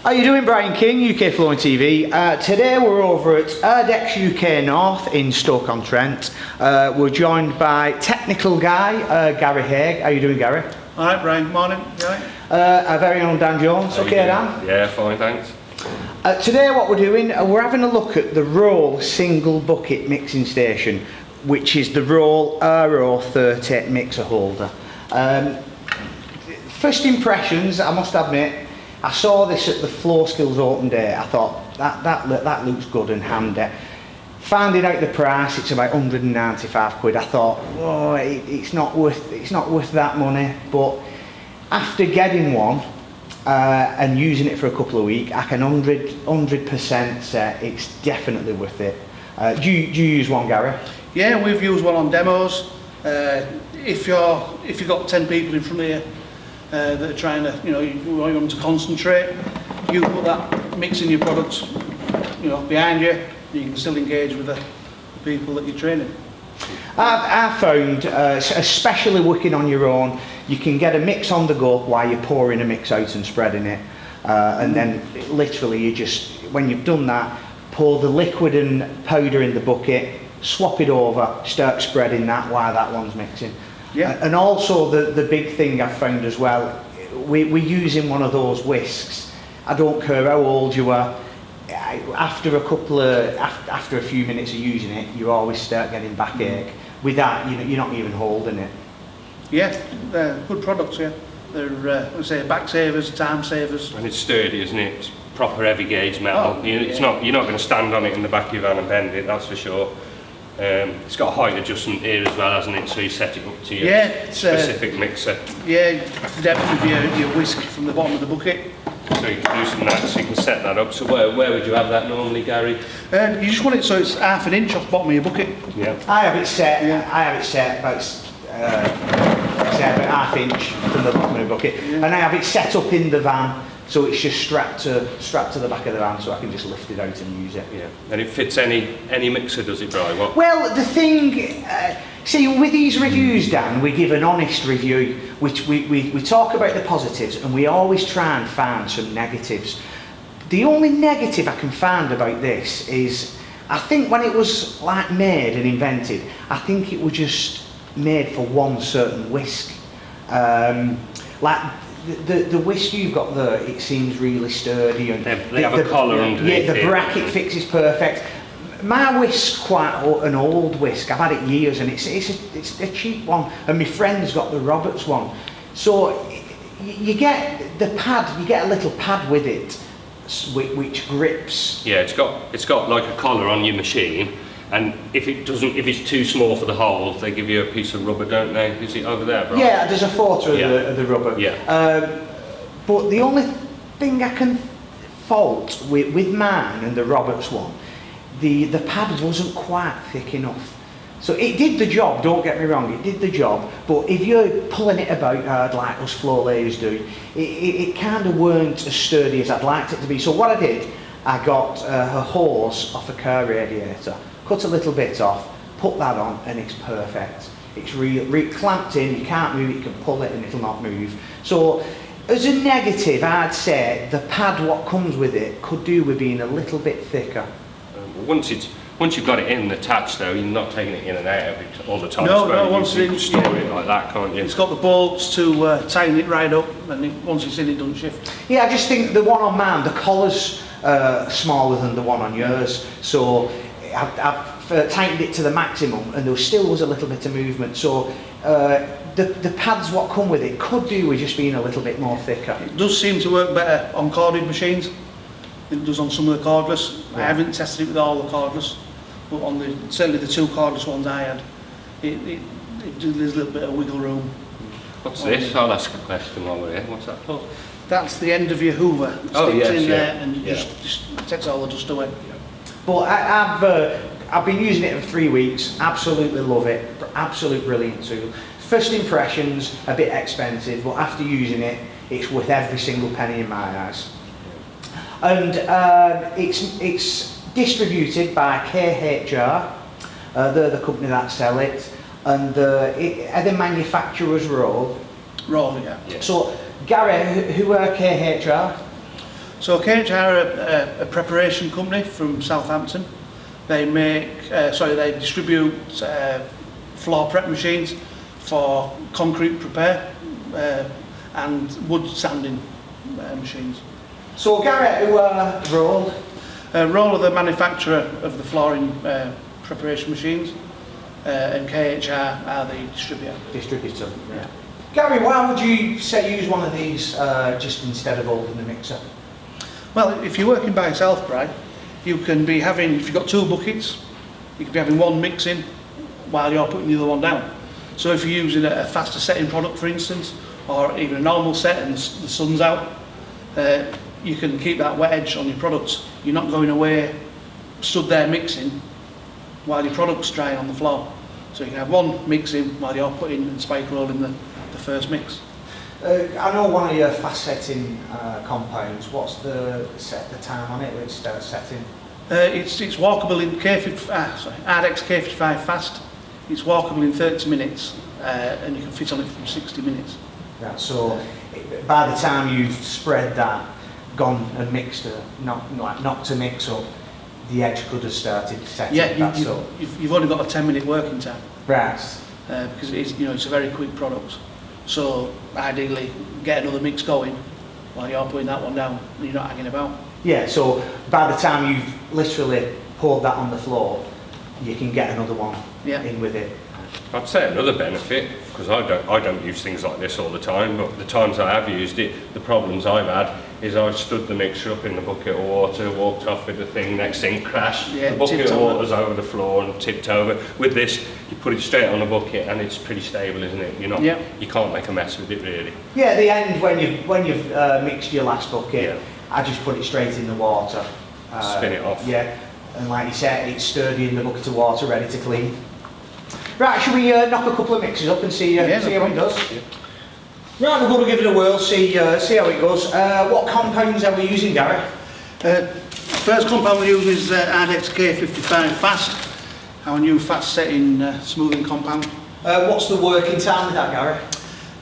How you doing, Brian King, UK Flooring TV. Today we're over at Ardex UK North in Stoke-on-Trent. We're joined by technical guy, Gary Haigh. How you doing, Gary? All right, Brian. Morning. You all right? Our very own Dan Jones. How Okay, Dan? Yeah, fine, thanks. Today what we're doing, we're having a look at the Roll single bucket mixing station, which is the Roll RO30 mixer holder. First impressions, I must admit, I saw this at the Floor Skills Open Day. I thought that looks good and handy. Finding out the price, it's about 195 quid. I thought, oh, it's not worth that money. But after getting one and using it for a couple of weeks, I can 100% say it's definitely worth it. Do you use one, Gary? Yeah, we've used one on demos. If you've got 10 people in front of you that are trying to, you want them to concentrate, you put that mixing your products, behind you. You can still engage with the people that you're training. I found, especially working on your own, you can get a mix on the go while you're pouring a mix out and spreading it, and then literally you just, when you've done that, pour the liquid and powder in the bucket, swap it over, start spreading that while that one's mixing. Yeah. And also the big thing I've found as well, we're using one of those whisks. I don't care how old you are. After a few minutes of using it, you always start getting backache. With that, you're not even holding it. Yeah, they're good products. Yeah, they're back savers, time savers. And it's sturdy, isn't it? It's proper heavy gauge metal. Oh, you're not going to stand on it in the back of your van and bend it. That's for sure. It's got a height adjustment here as well, hasn't it? So you set it up to your specific mixer. Yeah, the depth of your whisk from the bottom of the bucket. So you can do some that, so you can set that up. So where would you have that normally, Gary? You just want it so it's half an inch off the bottom of your bucket. Yeah. I have it set about half inch from the bottom of the bucket, and I have it set up in the van. So it's just strapped to the back of the van, so I can just lift it out and use it. Yeah, and it fits any mixer, does it, Brian? Well, the thing, see, with these reviews, Dan, we give an honest review, which we talk about the positives, and we always try and find some negatives. The only negative I can find about this is, I think when it was like made and invented, I think it was just made for one certain whisk. Like the whisk you've got there, it seems really sturdy, and they have a collar underneath. Yeah, the bracket fixes perfect. My whisk's quite an old whisk. I've had it years, and it's a cheap one. And my friend's got the Roberts one. So you get the pad. You get a little pad with it, which grips. Yeah, it's got like a collar on your machine. And if it's too small for the hole, they give you a piece of rubber, don't they? Is it over there, Brian? Yeah, there's a photo of the rubber. Yeah. But the only thing I can fault with mine and the Roberts one, the pad wasn't quite thick enough. So it did the job, don't get me wrong, it did the job, but if you're pulling it about hard like us floor layers do, it kind of weren't as sturdy as I'd liked it to be. So what I did, I got a hose off a car radiator, cut a little bit off, put that on, and it's perfect. It's clamped in, you can't move it, you can pull it and it'll not move. So as a negative, I'd say the pad what comes with it could do with being a little bit thicker. Once you've got it in and attached though, you're not taking it in and out all the time. No, once you can store it like that, can't you? It's got the bolts to tighten it right up, and once it's in, it doesn't shift. Yeah, I just think the one on mine, the collar's smaller than the one on yours, so I've tightened it to the maximum, and there still was a little bit of movement. So the pads what come with it could do with just being a little bit more thicker. It does seem to work better on corded machines than it does on some of the cordless. Yeah. I haven't tested it with all the cordless, but on certainly the two cordless ones I had, there's a little bit of wiggle room. What's this? I'll ask a question while we're here. What's that for? That's the end of your Hoover. Sticks in there and just takes all the dust away. Yeah. But I've been using it for 3 weeks. Absolutely love it. Absolute brilliant tool. First impressions a bit expensive, but after using it, it's worth every single penny in my eyes. And it's distributed by KHR. They're the company that sell it, and are the manufacturers Roll. Roll, yeah. So Gary, who are KHR? So KHR are a preparation company from Southampton. They they distribute floor prep machines for concrete prepare and wood sanding machines. So Gary, who role? Role of the manufacturer of the flooring preparation machines, and KHR are the distributor. Yeah. Gary, why would you say use one of these just instead of holding the mixer? Well, if you're working by yourself, Brian, you can be having, if you've got 2 buckets, you could be having one mixing while you're putting the other one down. So if you're using a faster setting product, for instance, or even a normal set and the sun's out, you can keep that wet edge on your products. You're not going away, stood there mixing, while your product's drying on the floor. So you can have one mixing while you're putting and spike rolling the first mix. I know one of your fast setting compounds. What's the time on it when it starts setting? It's walkable in Ardex K55 fast. It's walkable in 30 minutes and you can fit on it from 60 minutes. Right, so by the time you've spread that, gone and mixed it, not to mix up, the edge could have started setting. Yeah, you've only got a 10-minute working time. Right. Because it's a very quick product. So ideally, get another mix going while you're putting that one down and you're not hanging about. Yeah, so by the time you've literally poured that on the floor, you can get another one in with it. I'd say another benefit, because I don't use things like this all the time, but the times I have used it, the problems I've had is I've stood the mixer up in the bucket of water, walked off with the thing, next thing crashed, the bucket of water's over the floor and tipped over. With this, you put it straight on the bucket and it's pretty stable, isn't it? You can't make a mess with it really. Yeah, at the end when you've mixed your last bucket, I just put it straight in the water. Spin it off. Yeah, and like you said, it's sturdy in the bucket of water, ready to clean. Right, should we knock a couple of mixes up and see how it does? Yeah. Right, we're going to give it a whirl, see how it goes. What compounds are we using, Gary? First compound we're using is Ardex K55 Fast, our new fast setting smoothing compound. What's the working time with that,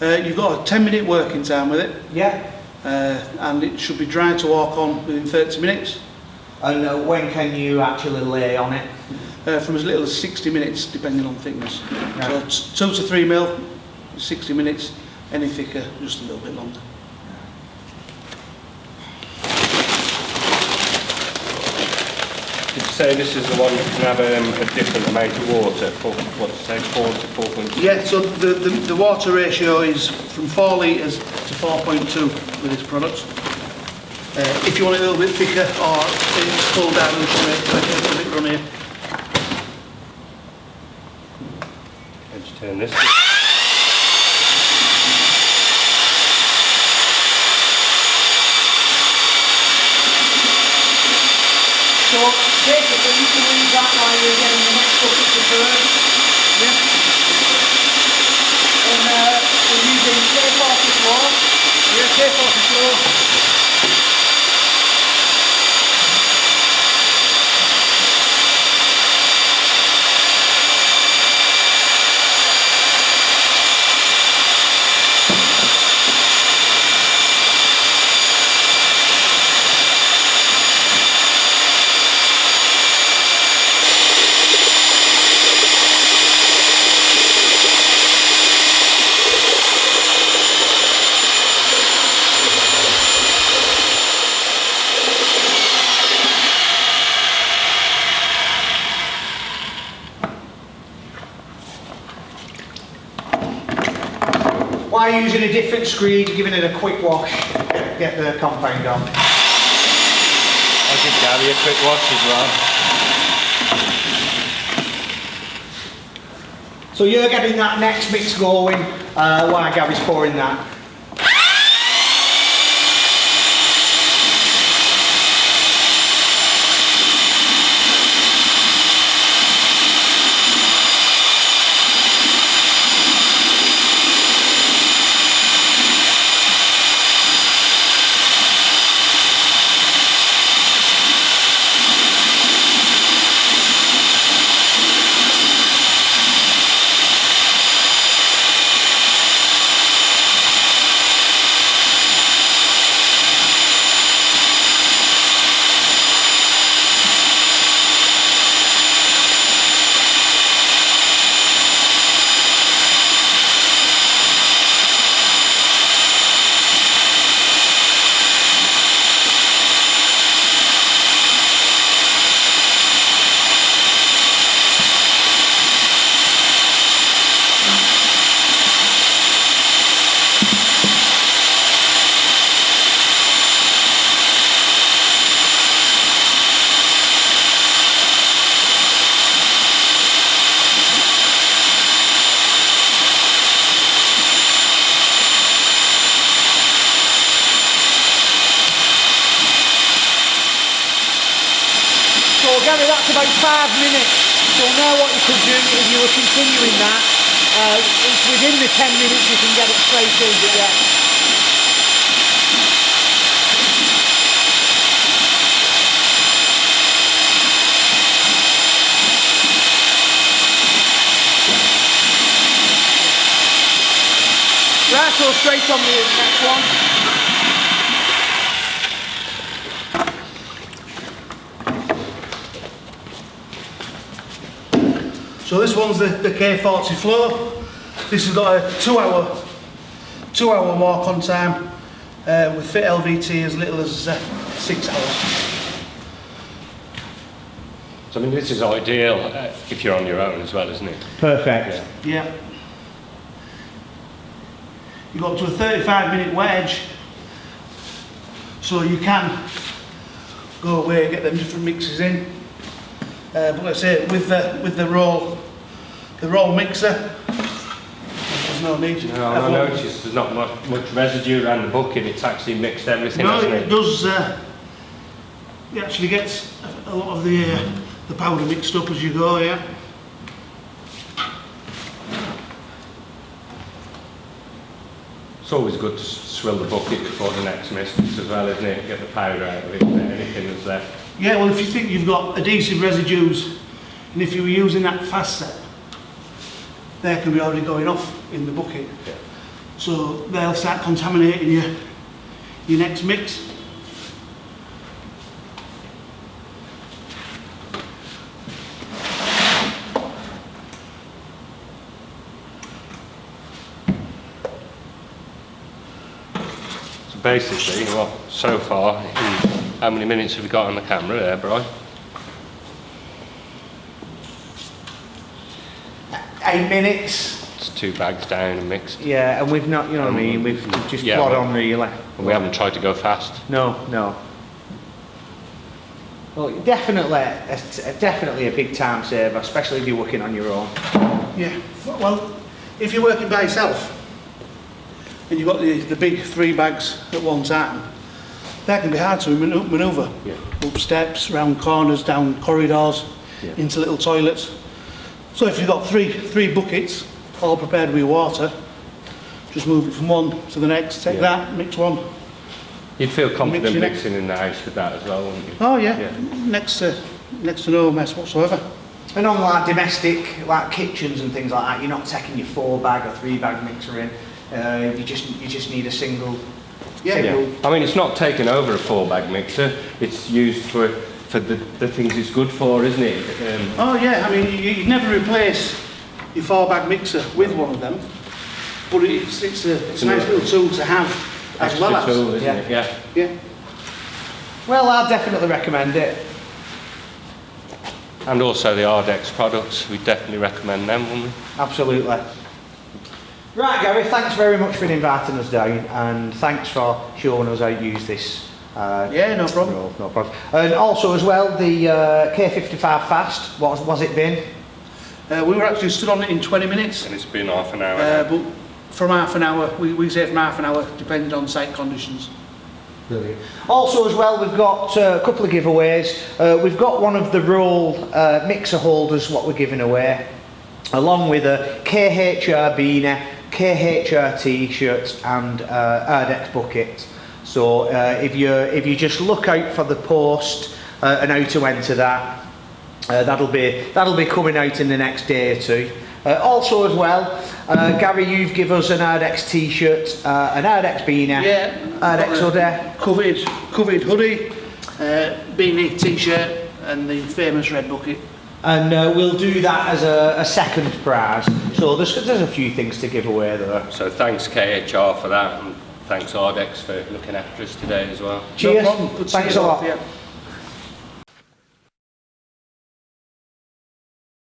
Gary? You've got a 10-minute working time with it. Yeah. And it should be dry to walk on within 30 minutes. And when can you actually lay on it? From as little as 60 minutes, depending on thickness. Right. So 2 to 3 mil, 60 minutes. Any thicker, just a little bit longer. Did you say this is the one that can have a different amount of water? 4 to 4.2? Yeah, so the water ratio is from 4 litres to 4.2 with this product. If you want it a little bit thicker or it's full dilution rate, like a little bit runnier. Let's turn this. So basically you can leave that while you're getting the next bucket to burn. Yeah. And we're using K40 floor. Yeah, K40 floor. Why are you using a different screed, giving it a quick wash, get the compound on? I give Gary a quick wash as well. So you're getting that next mix going while Gary's pouring that. Gary, that's about 5 minutes. So now what you could do if you were continuing that, it's within the 10 minutes you can get it straight in. Yeah. Right, so straight on the next one. So this one's the K40 Flow. This has got a 2 hour walk on time with fit LVT as little as 6 hours. So I mean, this is ideal if you're on your own as well, isn't it? Perfect. Yeah. You got up to a 35-minute wedge, so you can go away and get them different mixes in. But let's say with the roll mixer, there's no need to. No, I noticed there's not much residue around the bucket. It's actually mixed everything, No, hasn't it it? does. It actually gets a lot of the powder mixed up as you go. Yeah. It's always good to swill the bucket before the next mist as well, isn't it? Get the powder out of it, anything that's left. Yeah, well, if you think you've got adhesive residues, and if you were using that fast set, they can be already going off in the bucket. Yeah. So they'll start contaminating your next mix. So basically, well, so far, how many minutes have we got on the camera there, Brian? 8 minutes. It's 2 bags down and mixed. Yeah, and we've not, you know what I mean, we've just plod on really. And we haven't tried to go fast. No. Well, definitely a big time saver, especially if you're working on your own. Yeah, well, if you're working by yourself, and you've got the big 3 bags at one time, that can be hard to manoeuvre. Yeah. Up steps, round corners, down corridors, Yeah. into little toilets. So if you've got three buckets, all prepared with your water, just move it from one to the next, take that, mix one. You'd feel confident your mixing in the house with that as well, wouldn't you? Oh yeah, Yeah. next to no mess whatsoever. And on like domestic, like kitchens and things like that, you're not taking your 4 bag or 3 bag mixer in. You just need a single. Yeah. I mean, it's not taken over a 4 bag mixer. It's used for the things it's good for, isn't it? Oh yeah, I mean you never replace your 4 bag mixer with one of them, but it's a nice little tool to have as well as. Tool, isn't it? Yeah. Yeah. Well, I'll definitely recommend it. And also the Ardex products, we definitely recommend them, wouldn't we? Absolutely. Right, Gary, thanks very much for inviting us down, and thanks for showing us how to use this. Yeah, no problem. No problem. And also as well, the K55 Fast, what's it been? We were actually stood on it in 20 minutes. And it's been half an hour. But from half an hour, we say from half an hour, depending on site conditions. Brilliant. Also as well, we've got a couple of giveaways. We've got one of the roll mixer holders, what we're giving away, along with a KHR beanie, KHR t-shirt and Ardex bucket. So if you just look out for the post and how to enter that, that'll be coming out in the next day or two. Also as well, Gary, you've given us an Ardex t-shirt, an Ardex beanie, Ardex hoodie, covered hoodie, beanie, t-shirt, and the famous red bucket. And we'll do that as a second prize. So there's a few things to give away there. So thanks KHR for that, and thanks Ardex for looking after us today as well. Cheers. No problem. Good to Thanks see a you lot. both, yeah.